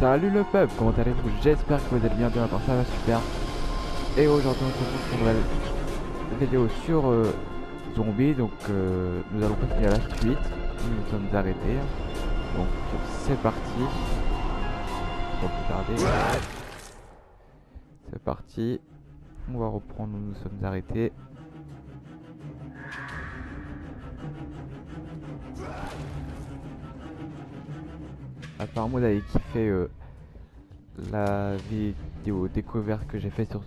Salut le peuple, comment allez-vous? J'espère que vous êtes bien, bien, ça va super. Et aujourd'hui on se retrouve pour une nouvelle vidéo sur Zombie. Donc nous allons continuer à la suite. Nous nous sommes arrêtés. Donc c'est parti. Sans plus tarder. C'est parti. On va reprendre où nous nous sommes arrêtés. Apparemment vous avez kiffé la vidéo découverte que j'ai fait sur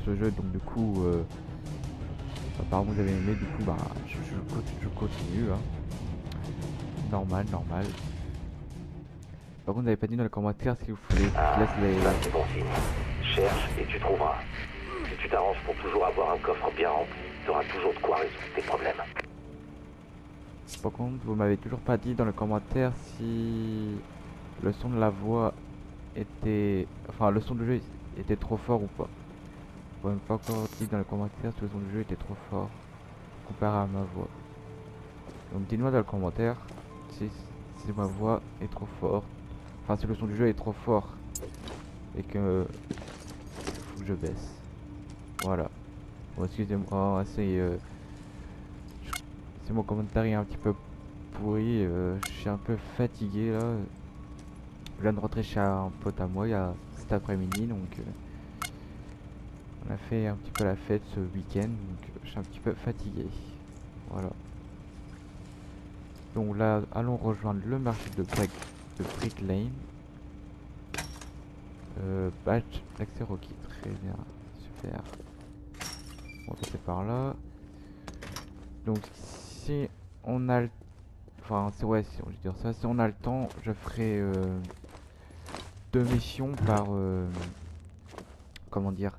ce jeu, donc du coup apparemment vous avez aimé, du coup bah je continue hein. Normal. Par contre vous n'avez pas dit dans les commentaires si vous voulez que je laisse les... Ça c'est bon signe. Cherche et tu trouveras. Si tu t'arranges pour toujours avoir un coffre bien rempli, tu auras toujours de quoi résoudre tes problèmes. Par contre vous m'avez toujours pas dit dans les commentaires si le son de la voix était... Enfin le son du jeu était trop fort ou pas. Vous m'avez pas encore dit dans les commentaires si le son du jeu était trop fort comparé à ma voix. Donc dites-moi dans les commentaires si ma voix est trop forte. Enfin si le son du jeu est trop fort et que faut que je baisse. Voilà. Bon, excusez-moi, c'est mon commentaire est un petit peu pourri. Je suis un peu fatigué là. Je viens de rentrer chez un pote à moi il y a cet après-midi, donc on a fait un petit peu la fête ce week-end, donc je suis un petit peu fatigué. Voilà. Donc là, allons rejoindre le marché de Brick Lane. Badge l'accès requis, très bien, super. On va passer par là. Donc si on a le... Enfin c'est ouais, si on veut dire ça, si on a le temps, je ferai 2 missions par comment dire,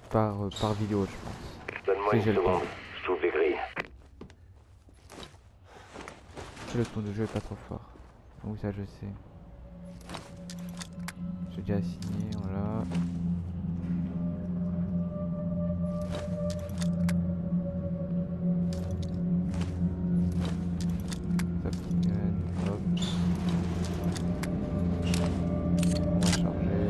par vidéo je pense. Donne-moi Si une j'ai le temps. seconde, je trouve les grilles. Si le ton de jeu est pas trop fort. Donc ça je sais. J'ai déjà signé, voilà. Top gun, hop. On va charger,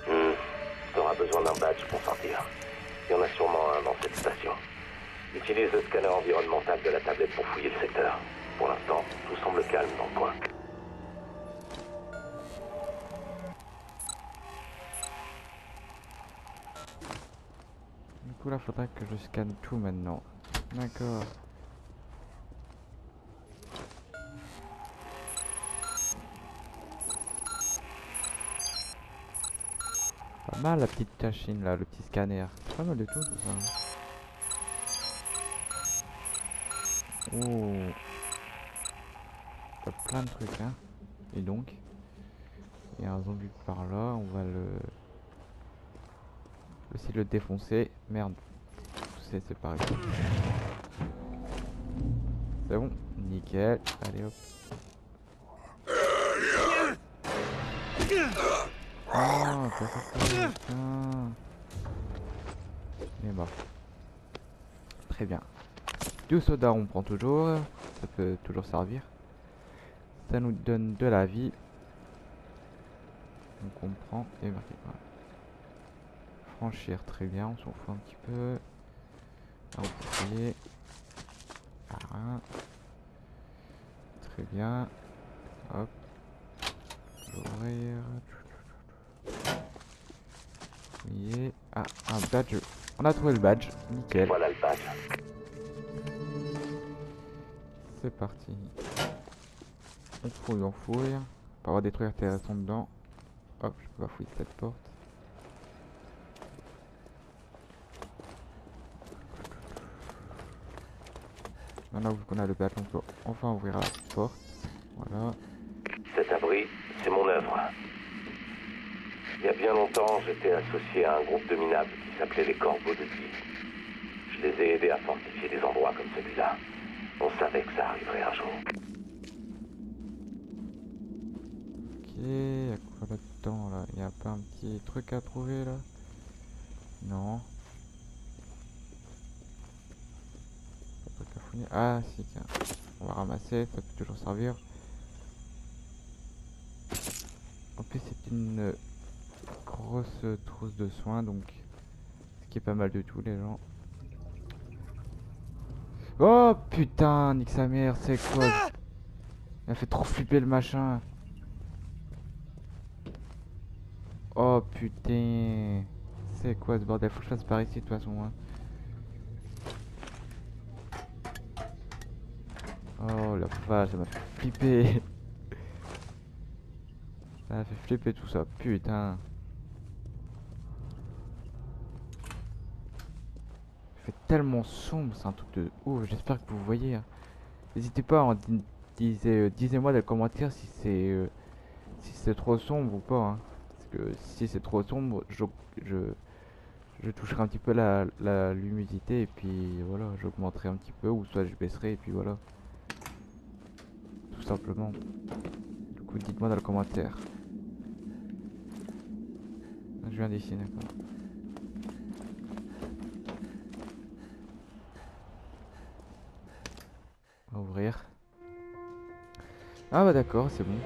hop. T'auras besoin d'un badge pour sortir. Il y en a sûrement un dans cette station. Utilise le scanner environnemental de la tablette pour fouiller le secteur. Pour l'instant, tout semble calme dans le coin. Du coup là faudrait que je scanne tout maintenant. D'accord. Pas mal la petite machine là, le petit scanner. C'est pas mal de tout ça. Oh. T'as plein de trucs hein. Et donc, il y a un zombie par là, on va le... Essayer de le défoncer. Merde. C'est pareil. C'est bon. Nickel. Allez hop. Ah, pas ça, putain. Il est mort. Très bien. Du soda on prend toujours. Ça peut toujours servir. Ça nous donne de la vie. Donc on prend et marqué. Voilà. Franchir, très bien, on s'en fout un petit peu. Là, on peut essayer. Voilà. Très bien. Hop. Ouvrir. Oui. Ah, un badge. On a trouvé le badge. Nickel. Voilà le badge. C'est parti. On fouille, on fouille. On peut avoir des trucs intéressants dedans. Hop, je peux pas fouiller cette porte. Maintenant vu qu'on a le badge, on peut enfin ouvrir la porte. Voilà. Cet abri, c'est mon œuvre. Il y a bien longtemps, j'étais associé à un groupe de minables qui s'appelait les Corbeaux de Vie. Je les ai aidés à fortifier des endroits comme celui-là. On savait que ça arriverait un jour. Ok, y'a quoi là-dedans là? Y'a pas un petit truc à trouver là? Non. Ah si, tiens. On va ramasser, ça peut toujours servir. En plus c'est une grosse trousse de soins, donc ce qui est pas mal du tout les gens. Oh putain, nique sa mère, c'est quoi? Il a fait trop flipper le machin. Oh putain. C'est quoi ce bordel? Faut que je fasse par ici de toute façon. Hein. Oh la vache, ça m'a fait flipper. Ça m'a fait flipper tout ça, putain. Il fait tellement sombre, c'est un truc de ouf. J'espère que vous voyez. Hein. N'hésitez pas à disez-moi dans les commentaires si c'est trop sombre ou pas. Hein. Parce que si c'est trop sombre, je, je toucherai un petit peu la luminosité et puis voilà, j'augmenterai un petit peu ou soit je baisserai et puis voilà. Tout simplement. Du coup, dites-moi dans les commentaires. Je viens d'ici, d'accord. On va ouvrir. Ah bah d'accord, c'est bon.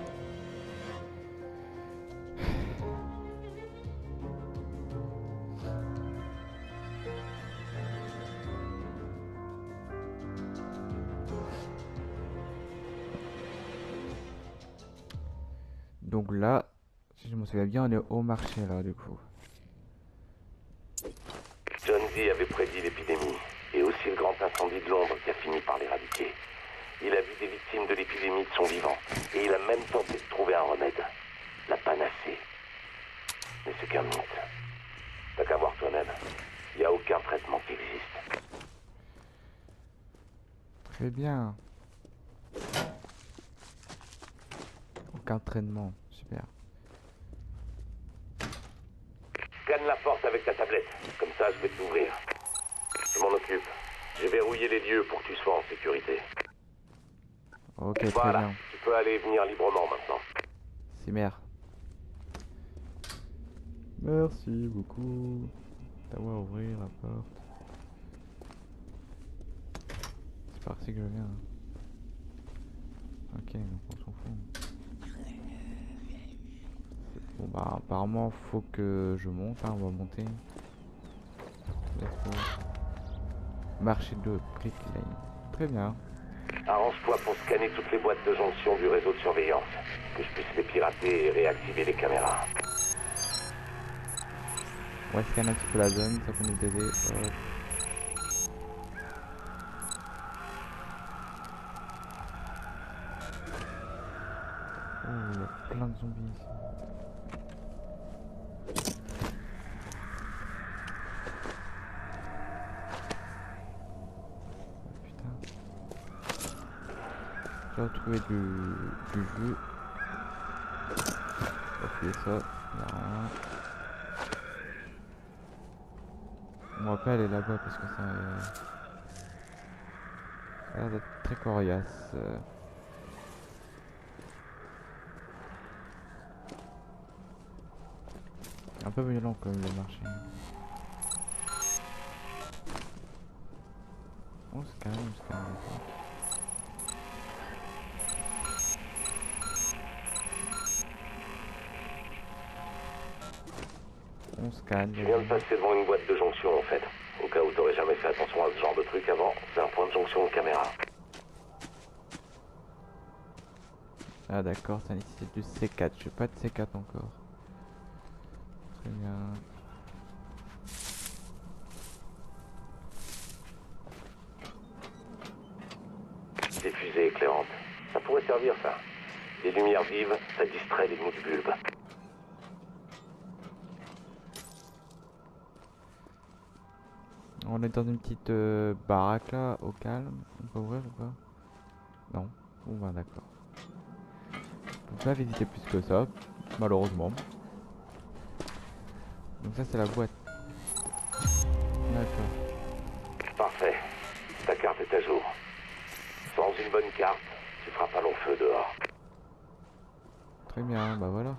Donc là, si je me souviens bien, on est au marché là du coup. John Dee avait prédit l'épidémie, et aussi le grand incendie de Londres qui a fini par l'éradiquer. Il a vu des victimes de l'épidémie de son vivant, et il a même tenté de trouver un remède. La panacée. Mais c'est qu'un mythe. T'as qu'à voir toi-même. Il n'y a aucun traitement qui existe. Très bien. Aucun entraînement, super. Scanne la porte avec ta tablette. Comme ça, je vais te l'ouvrir. Je m'en occupe. J'ai verrouillé les lieux pour que tu sois en sécurité. Ok, très Voilà, bien. tu peux aller et venir librement maintenant. C'est mère. Merci beaucoup. T'as à ouvrir la porte. C'est par ici que je viens. Hein. Ok, donc on s'en fout. Bon bah apparemment faut que je monte, hein, on va monter. Let's go. Marché de Brick Lane. Très bien. Arrange-toi pour scanner toutes les boîtes de jonction du réseau de surveillance. Que je puisse les pirater et réactiver les caméras. On va scanner un petit peu la zone, ça peut nous aider. Hop. Oh, il y a plein de zombies ici. J'ai retrouvé du jus. On va fouiller ça, y'a rien. On va pas aller là-bas parce que ça a l'air d'être très coriace. Un peu violent comme le marché. On se calme, on se calme. On se calme. Je viens de passer devant une boîte de jonction en fait. Au cas où t'aurais jamais fait attention à ce genre de truc avant, c'est un point de jonction de caméra. Ah d'accord, ça nécessite du C4. Je n'ai pas de C4 encore. Très bien. Des fusées éclairantes. Ça pourrait servir ça. Des lumières vives, ça distrait les mous du bulbe. On est dans une petite baraque là, au calme. On peut ouvrir ou pas? Non. Bon bah d'accord. On peut pas visiter plus que ça, malheureusement. Donc ça c'est la boîte. D'accord. Parfait. Ta carte est à jour. Sans une bonne carte, tu feras pas long feu dehors. Très bien, bah voilà.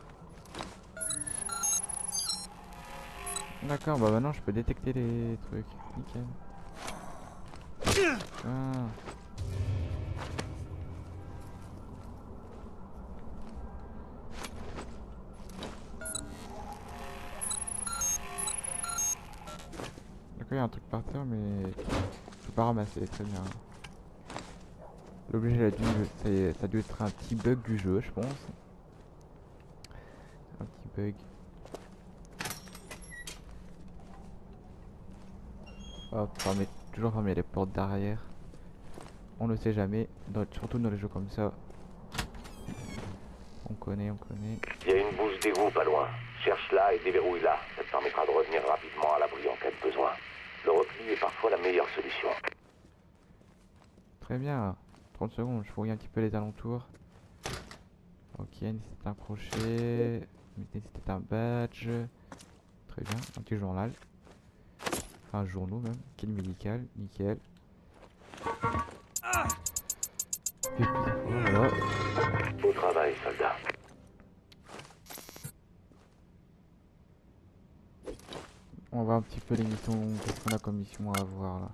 D'accord, bah maintenant je peux détecter les trucs. Nickel. Ah. il y a un truc par terre, mais je peux pas ramasser. Très bien. L'objet ça a dû être un petit bug du jeu, je pense. Un petit bug. Hop, toujours fermer les portes derrière. On ne sait jamais, surtout dans les jeux comme ça. On connaît. Il y a une bouche d'égout pas loin. Cherche-la et déverrouille-la. Ça te permettra de revenir rapidement à l'abri en cas de besoin. Le repli est parfois la meilleure solution. Très bien. 30 secondes, je fouille un petit peu les alentours. Ok, nécessite un crochet. Nécessite un badge. Très bien, un petit journal. Enfin, un journaux même. Kit médical, nickel. Et puis, voilà. Beau travail, soldat. On va voir un petit peu les missions. Qu'est-ce qu'on a comme mission à avoir là?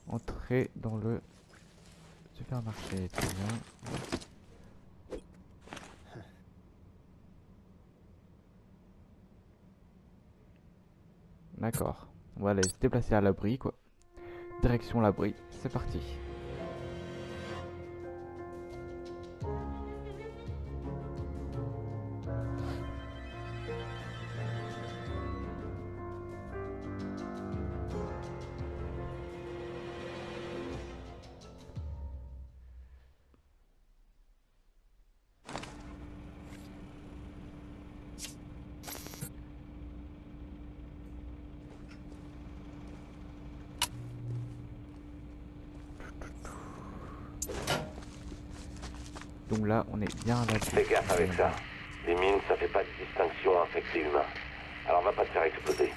Entrer dans le supermarché, très bien. D'accord. On va aller se déplacer à l'abri quoi. Direction l'abri, c'est parti. Donc là, on est bien là. Fais gaffe avec ça. Les mines, ça fait pas de distinction infecté-humain. Alors va pas te faire exploser.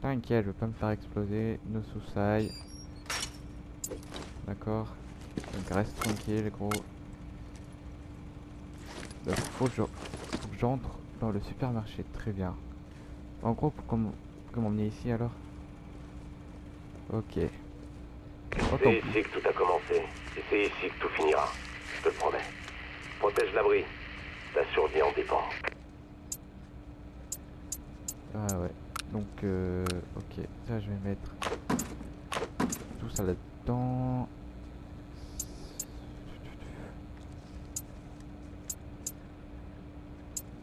T'inquiète, je vais pas me faire exploser. No suicide. D'accord. Donc reste tranquille, gros. Donc faut que j'entre dans le supermarché. Très bien. En gros, comment m'emmener ici alors? Ok. C'est ici que tout a commencé. Et c'est ici que tout finira. Je te le promets. Protège l'abri. Ta survie en dépend. Ah ouais. Donc ok. Ça je vais mettre tout ça là-dedans.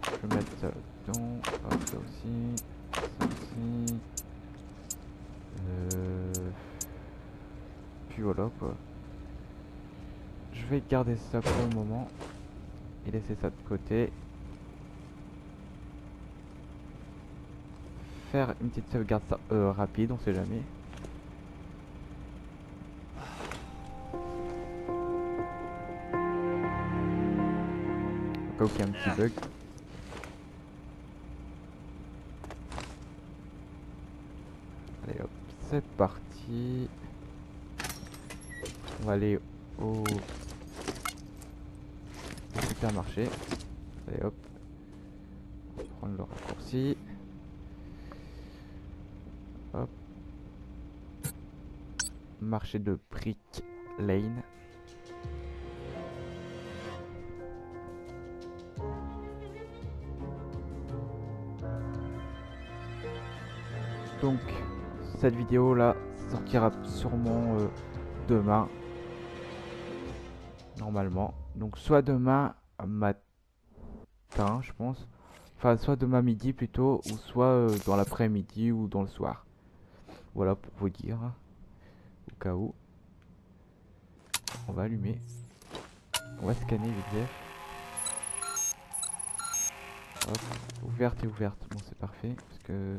Je vais mettre ça là-dedans. Hop, ça aussi. Ça aussi. Puis voilà quoi. Je vais garder ça pour le moment et laisser ça de côté. Faire une petite sauvegarde rapide, on sait jamais. Au cas où il y a un petit bug. Allez hop, c'est parti. On va aller au supermarché. Allez hop. On va prendre le raccourci. Hop. Marché de Brick Lane. Donc cette vidéo là sortira sûrement demain. Normalement. Donc soit demain matin je pense. Enfin soit demain midi plutôt. Ou soit dans l'après-midi ou dans le soir. Voilà pour vous dire. Au cas où. On va allumer. On va scanner vite fait. Hop. Ouverte et ouverte. Bon c'est parfait. Parce que...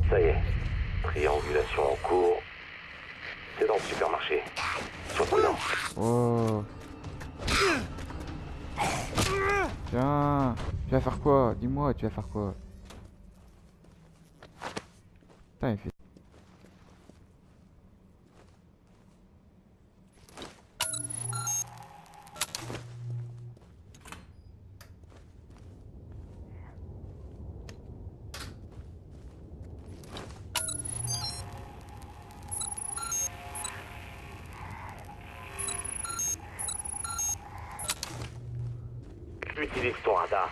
Ça y est. Triangulation en cours. C'est dans le supermarché. Sois prudent. Oh. Tiens. Tu vas faire quoi? Dis-moi, tu vas faire quoi? Putain, il fait... Utilise ton radar.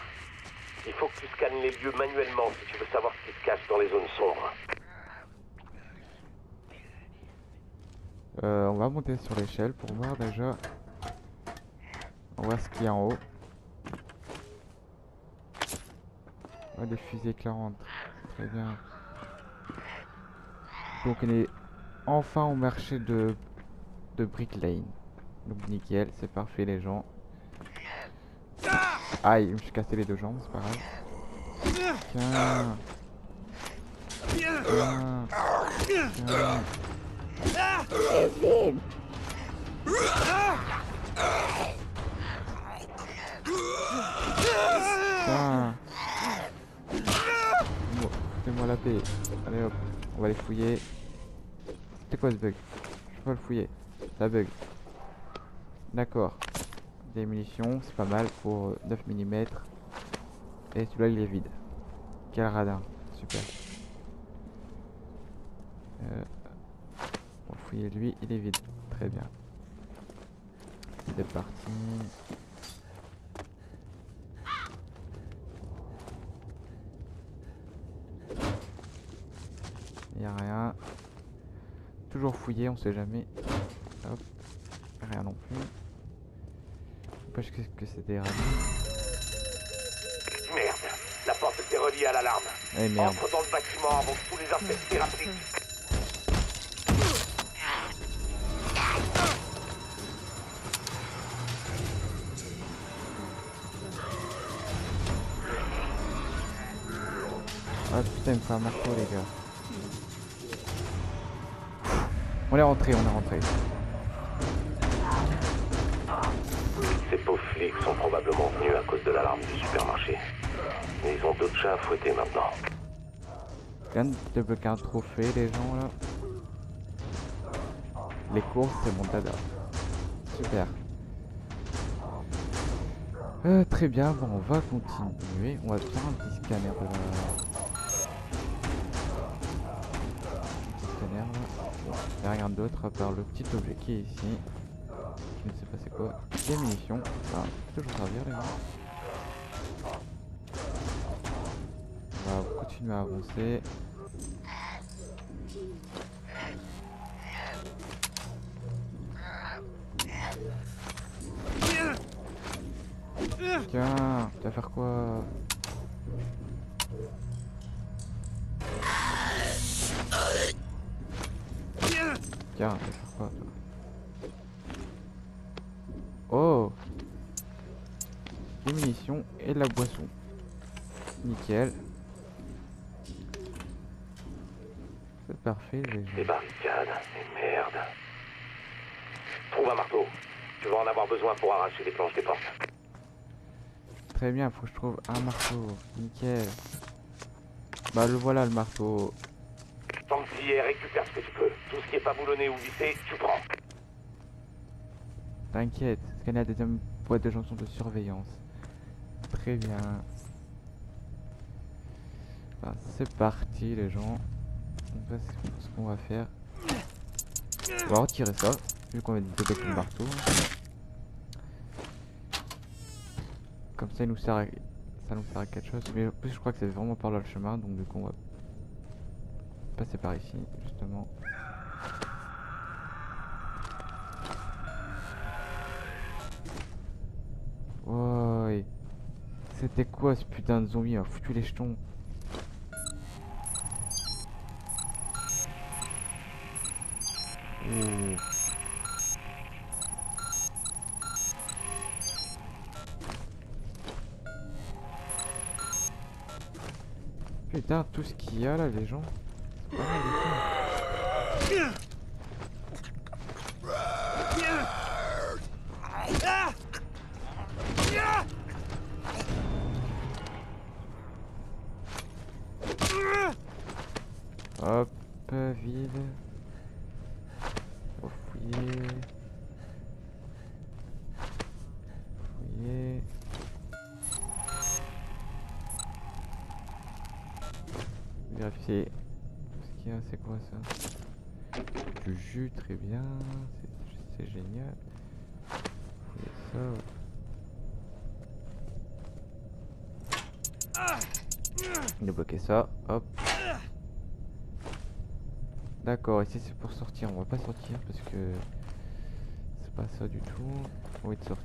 Il faut que tu scannes les lieux manuellement si tu veux savoir ce qui se cache dans les zones sombres. On va monter sur l'échelle pour voir déjà. On va voir ce qu'il y a en haut. Oh, des fusées éclairantes. Très bien. Donc on est enfin au marché de Brick Lane. Donc nickel, c'est parfait les gens. Aïe, je me suis cassé les deux jambes, c'est pas grave. Tiens. Tiens. Tiens. Tiens. Foutez-moi la paix. Allez hop, on va les fouiller. C'était quoi ce bug? Je peux pas le fouiller. Ça bug. D'accord. Des munitions, c'est pas mal pour 9 mm. Et celui-là il est vide. Quel radin, super. On va fouiller lui, il est vide. Très bien. C'est parti. Il n'y a rien. Toujours fouillé, on sait jamais. Hop. Rien non plus. N'empêche que c'est des radins. Merde, la porte était reliée à l'alarme. Eh merde. Entre dans le bâtiment avant que tous les insectes thérapeutique. Ah putain, il me fait un marteau les gars. On est rentré, on est rentré. Ces pauvres flics sont probablement venus à cause de l'alarme du supermarché. Mais ils ont d'autres chats à fouetter maintenant. Viens de débloquer un trophée les gens là. Les courses c'est mon dada. Super. Très bien, bon on va continuer. On va faire un petit scanner là. Scanner là. Bon, il n'y a rien d'autre à part le petit objet qui est ici. Je ne sais pas c'est quoi. Des munitions. Ça peut toujours servir les gars. On va continuer à avancer. Tiens, tu vas faire quoi? Tiens, tu vas faire quoi toi? Oh! Des munitions et de la boisson. Nickel. C'est parfait les Des gens. barricades, et merde. Trouve un marteau. Tu vas en avoir besoin pour arracher les planches des portes. Très bien, faut que je trouve un marteau. Nickel. Bah le voilà le marteau. Tant que tu y es, récupère ce que tu peux. Tout ce qui est pas boulonné ou vissé, tu prends. T'inquiète, scanner la deuxième boîte de chansons de surveillance. Très bien. Bah, c'est parti les gens. On va ce qu'on va faire. On va retirer ça, vu qu'on va débloquer le marteau. Comme ça, il nous sert à... ça nous sert à quelque chose. Mais en plus, je crois que c'est vraiment par là le chemin, donc du coup, on va passer par ici, justement. Ouais. C'était quoi ce putain de zombie? Il m'a foutu les jetons. Oh. Putain, tout ce qu'il y a là, les gens. C'est pas mal du tout. Hop, vide. Faut fouiller. Fouiller. Vérifier. Ce qu'il y a, c'est quoi ça? Du jus, très bien. C'est génial. Fouiller ça. Débloquer ça, hop. D'accord, ici c'est pour sortir, on va pas sortir parce que c'est pas ça du tout. Oui, de sortir.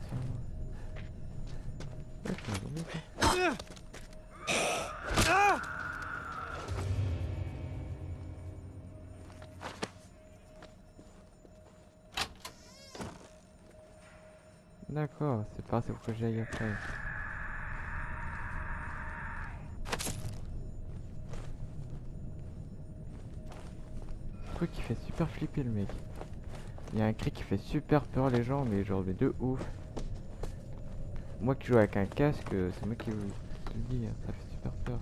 D'accord, c'est pas c'est pour que j'aille après. Le truc qui fait super flipper le mec. Il y a un cri qui fait super peur les gens, mais genre mais de ouf. Moi qui joue avec un casque, c'est moi qui vous le dis, hein, ça fait super peur.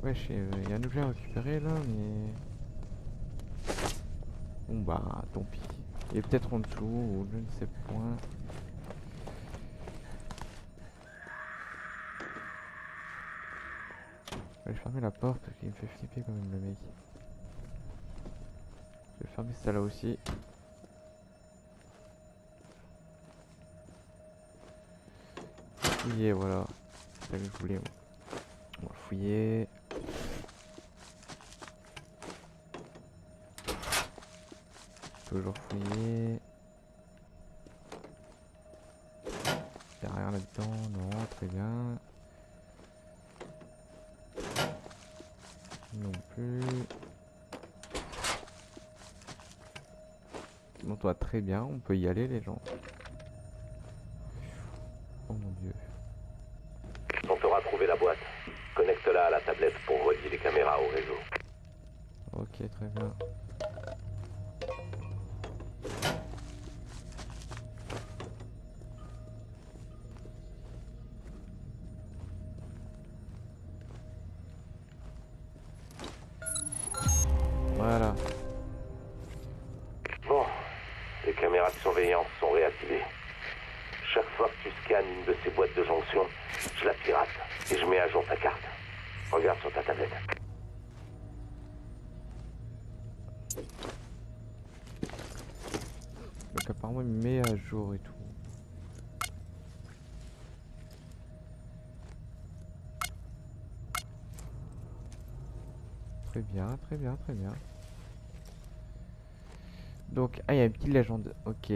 Ouais, il y a un objet à récupérer là, mais... Bon bah, tant pis. Il est peut-être en dessous, ou je ne sais point. Je vais fermer la porte parce qu'il me fait flipper quand même le mec. Je vais fermer ça là aussi. Fouiller, voilà. C'est ça que je voulais. On va fouiller. Toujours fouiller. Y'a rien là-dedans, non, très bien. Non plus. Bon, toi, très bien, on peut y aller les gens. Oh mon dieu. On t'aura trouvé la boîte. Connecte-la à la tablette pour relier les caméras au réseau. Ok, très bien. Voilà. Bon, les caméras de surveillance sont réactivées. Chaque fois que tu scannes une de ces boîtes de jonction, je la pirate et je mets à jour ta carte. Regarde sur ta tablette. Donc apparemment il me met à jour et tout. Très bien, très bien, très bien. Donc, ah, il y a une petite légende. Ok.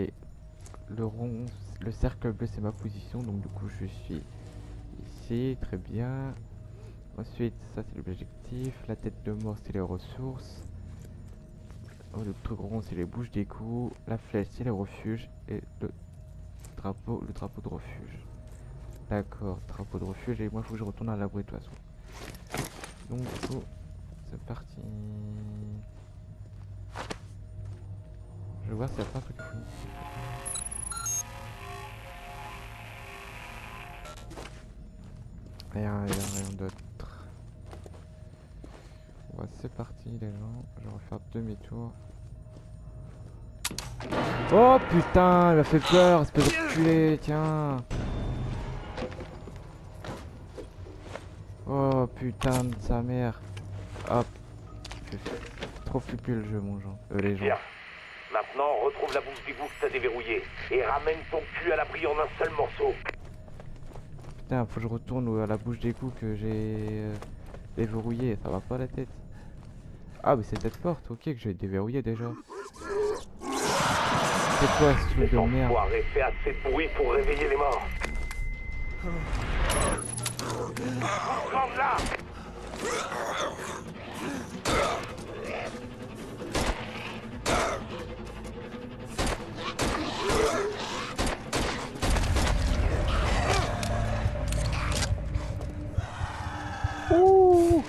Le rond, le cercle bleu, c'est ma position. Donc, du coup, je suis ici. Très bien. Ensuite, ça, c'est l'objectif. La tête de mort, c'est les ressources. Oh, le truc rond, c'est les bouches d'égout. La flèche, c'est les refuges. Et le drapeau de refuge. D'accord, drapeau de refuge. Et moi, il faut que je retourne à l'abri de toute façon. Donc, du coup, c'est parti. Je vais voir s'il n'y a pas un truc fou. Il n'y a rien d'autre. Ouais, c'est parti les gens. Je vais refaire demi-tour. Oh putain, il m'a fait peur, espèce d'enculé, tiens. Oh putain de sa mère. Hop. Trop flipper le jeu, mon gens. Les gens. Bien. Maintenant, retrouve la bouche d'égout que t'as déverrouillée et ramène ton cul à l'abri en un seul morceau. Putain, faut que je retourne à la bouche d'égout que j'ai déverrouillée. Ça va pas la tête. Ah, mais c'est cette porte, ok, que j'ai déverrouillé déjà. C'est quoi ce truc de merde? L'enfoiré fait assez de bruit pour réveiller les morts. Prends là. Ouh.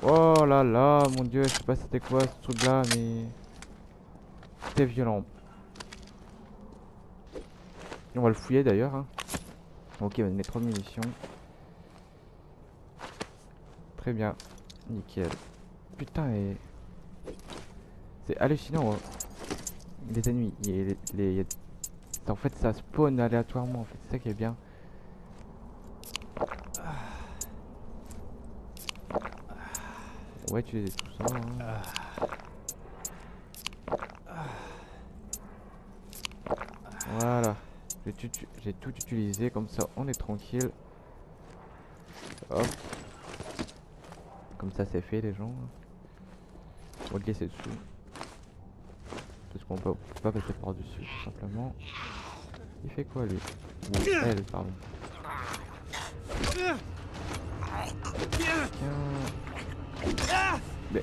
Oh là là, mon dieu, je sais pas c'était quoi ce truc là, mais c'était violent. On va le fouiller d'ailleurs. Hein. Ok, on va mettre 3 munitions. Très bien, nickel. Putain, et c'est hallucinant. Hein. Les ennemis, en fait ça spawn aléatoirement, en fait, c'est ça qui est bien. Ouais, tu les tout ça. Hein. J'ai tout utilisé, comme ça on est tranquille. Hop. Comme ça c'est fait les gens. On va le laisser dessous. Parce qu'on peut pas passer par dessus tout simplement. Il fait quoi lui? Ou elle, pardon. Tiens. Mais...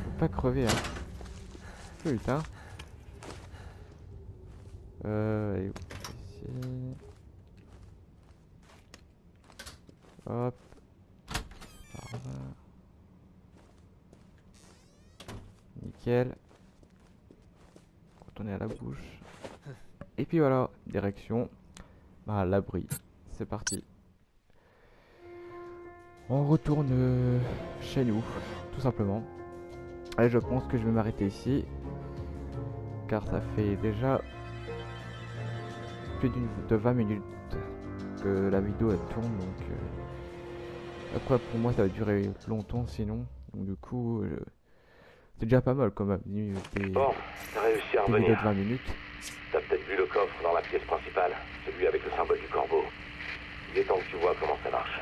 Faut pas crever hein. Putain. Allez, ici. Hop. Par là. Nickel. Retourner à la bouche. Et puis voilà, direction à l'abri. C'est parti. On retourne chez nous, tout simplement. Et je pense que je vais m'arrêter ici. Car ça fait déjà plus de 20 minutes que la vidéo elle tourne. Donc après pour moi ça va durer longtemps sinon. Donc du coup c'est déjà pas mal quand même. Bon, t'as réussi à Des vidéos de revenir. 20 minutes. T'as peut-être vu le coffre dans la pièce principale, celui avec le symbole du corbeau. Il est temps que tu vois comment ça marche.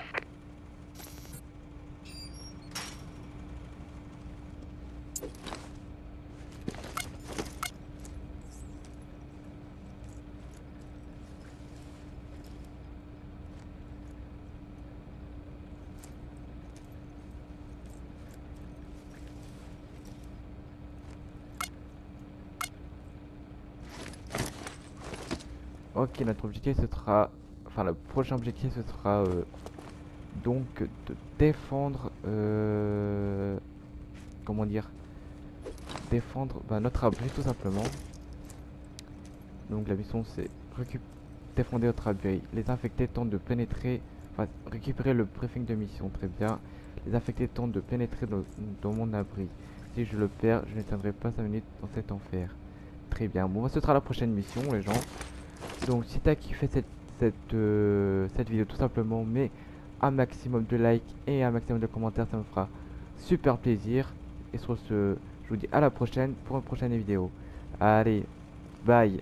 Ok, notre objectif ce sera, enfin le prochain objectif ce sera donc de défendre, comment dire, défendre notre abri tout simplement. Donc la mission c'est défendre notre abri. Les infectés tentent de pénétrer, enfin récupérer le briefing de mission, très bien. Les infectés tentent de pénétrer dans mon abri. Si je le perds, je ne tiendrai pas 5 minutes dans cet enfer. Très bien, bon ce sera la prochaine mission les gens. Donc si t'as kiffé cette vidéo tout simplement, mets un maximum de likes et un maximum de commentaires, ça me fera super plaisir. Et sur ce, je vous dis à la prochaine pour une prochaine vidéo. Allez, bye.